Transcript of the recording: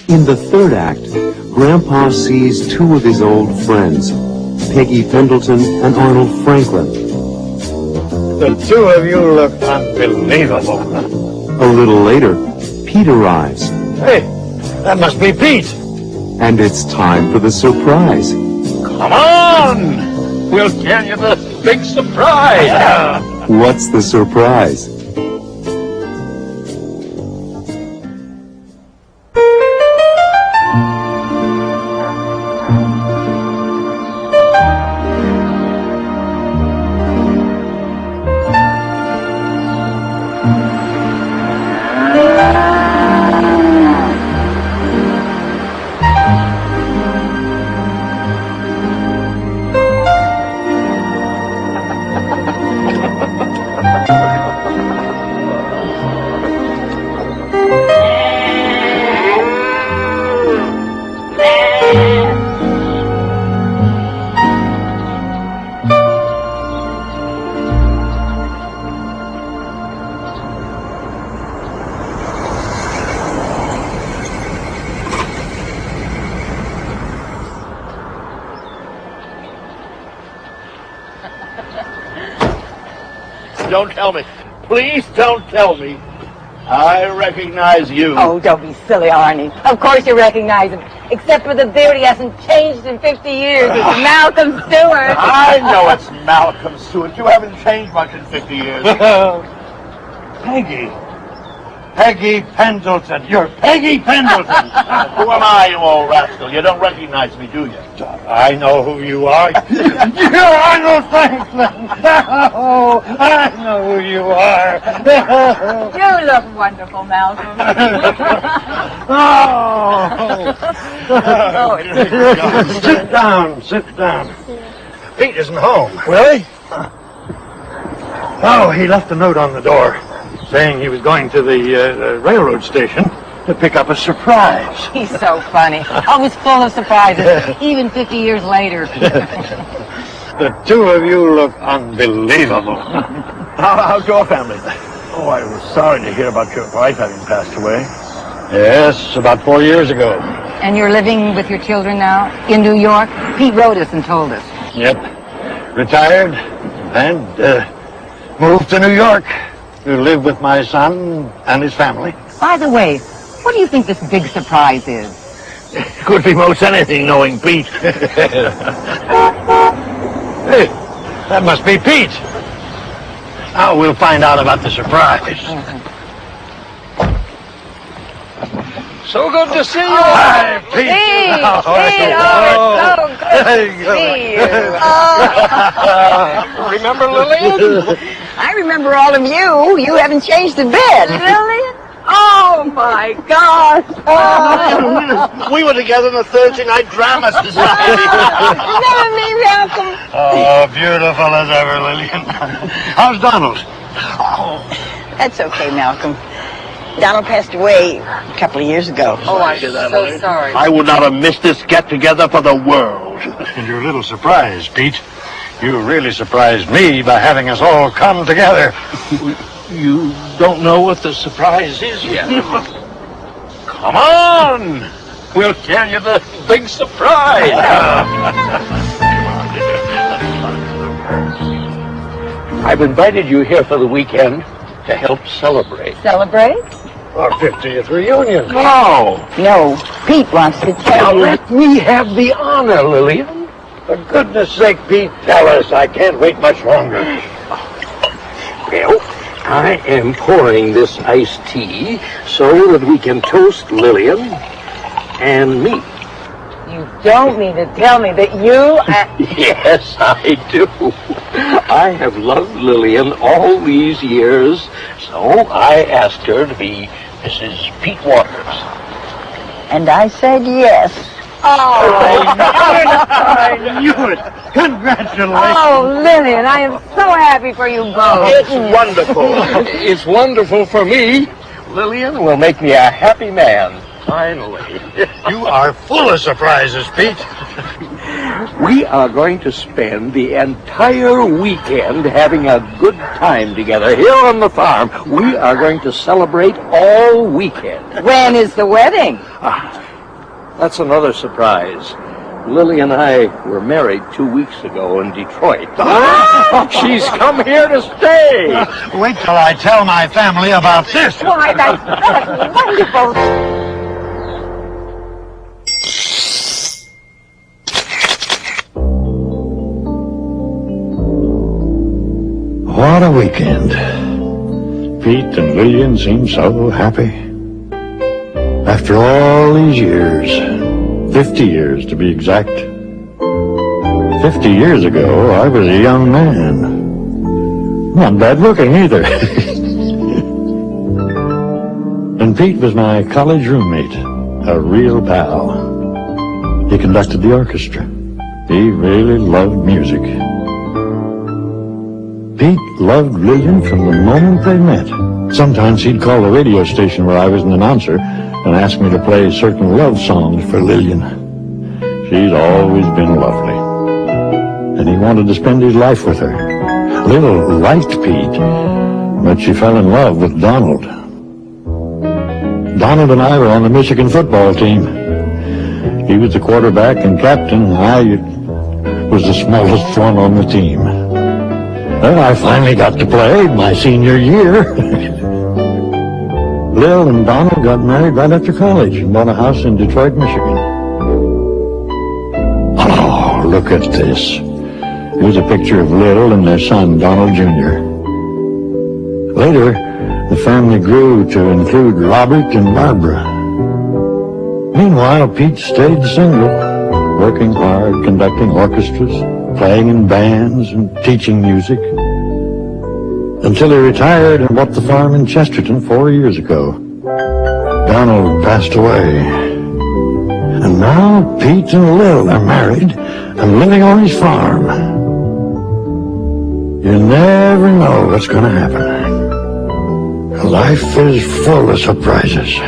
In the third act, Grandpa sees two of his old friends, Peggy Pendleton and Arnold Franklin. The two of you look unbelievable. A little later, Pete arrives. Hey, that must be Pete. And it's time for the surprise. Come on! We'll tell you the big surprise. What's the surprise? Don't tell me. Please don't tell me. I recognize you. Oh, don't be silly, Arnie. Of course you recognize him. Except for the beard, he hasn't changed in 50 years. It's Malcolm Stewart. I know it's Malcolm Stewart. You haven't changed much in 50 years. Peggy. Peggy Pendleton. You're Peggy Pendleton. Who am I, you old rascal? You don't recognize me, do you? I know who you are. You're Arnold Franklin. Oh, I know who you are. You look wonderful, Malcolm. Sit down, sit down. Pete isn't home. Really? Oh, he left a note on the door saying he was going to the railroad station to pick up a surprise. He's so funny. Always full of surprises, even 50 years later. The two of you look unbelievable. How's your family? Oh, I was sorry to hear about your wife having passed away. Yes, about 4 years ago. And you're living with your children now in New York? Pete wrote us and told us. Yep. Retired and moved to New York to live with my son and his family. By the way, what do you think this big surprise is? It could be most anything, knowing Pete. Hey, that must be Pete. Now we'll find out about the surprise. So good to see you. Hi, Pete. Pete, it's so good to see you. Remember Lillian? I remember all of you. You haven't changed a bit. Lillian? Oh, my gosh. Oh. We were together in the Thursday Night Drama Society. Never me, Malcolm. Oh, beautiful as ever, Lillian. How's Donald? Oh, that's okay, Malcolm. Donald passed away a couple of years ago. Oh, I'm so sorry. I would not have missed this get-together for the world. And you're a little surprised, Pete. You really surprised me by having us all come together. You don't know what the surprise is yet. Come on! We'll tell you the big surprise. I've invited you here for the weekend to help celebrate. Celebrate? Our 50th reunion. No, Pete wants to tell you. Let me have the honor, Lillian. For goodness sake, Pete, tell us. I can't wait much longer. Well, I am pouring this iced tea so that we can toast Lillian and me. You don't mean to tell me that you... Yes, I do. I have loved Lillian all these years, so I asked her to be Mrs. Pete Waters. And I said yes. Oh, I knew it. Congratulations. Oh, Lillian, I am so happy for you both. It's wonderful. It's wonderful for me. Lillian will make me a happy man, finally. You are full of surprises, Pete. We are going to spend the entire weekend having a good time together here on the farm. We are going to celebrate all weekend. When is the wedding? That's another surprise. Lily and I were married 2 weeks ago in Detroit. She's come here to stay. Wait till I tell my family about this. Why, that's wonderful. What a weekend. Pete and Lillian seemed so happy. After all these years, 50 years to be exact. 50 years ago, I was a young man. Not bad looking either. And Pete was my college roommate, a real pal. He conducted the orchestra. He really loved music. Pete loved Lillian from the moment they met. Sometimes he'd call the radio station where I was an announcer and ask me to play certain love songs for Lillian. She's always been lovely. And he wanted to spend his life with her. Lil liked Pete, but she fell in love with Donald. Donald and I were on the Michigan football team. He was the quarterback and captain, and I was the smallest one on the team. Well, I finally got to play my senior year. Lil and Donald got married right after college and bought a house in Detroit, Michigan. Oh, look at this. Here's a picture of Lil and their son, Donald Jr. Later, the family grew to include Robert and Barbara. Meanwhile, Pete stayed single, working hard, conducting orchestras, playing in bands, and teaching music, until he retired and bought the farm in Chesterton 4 years ago. Donald passed away. And now Pete and Lil are married and living on his farm. You never know what's going to happen. Life is full of surprises.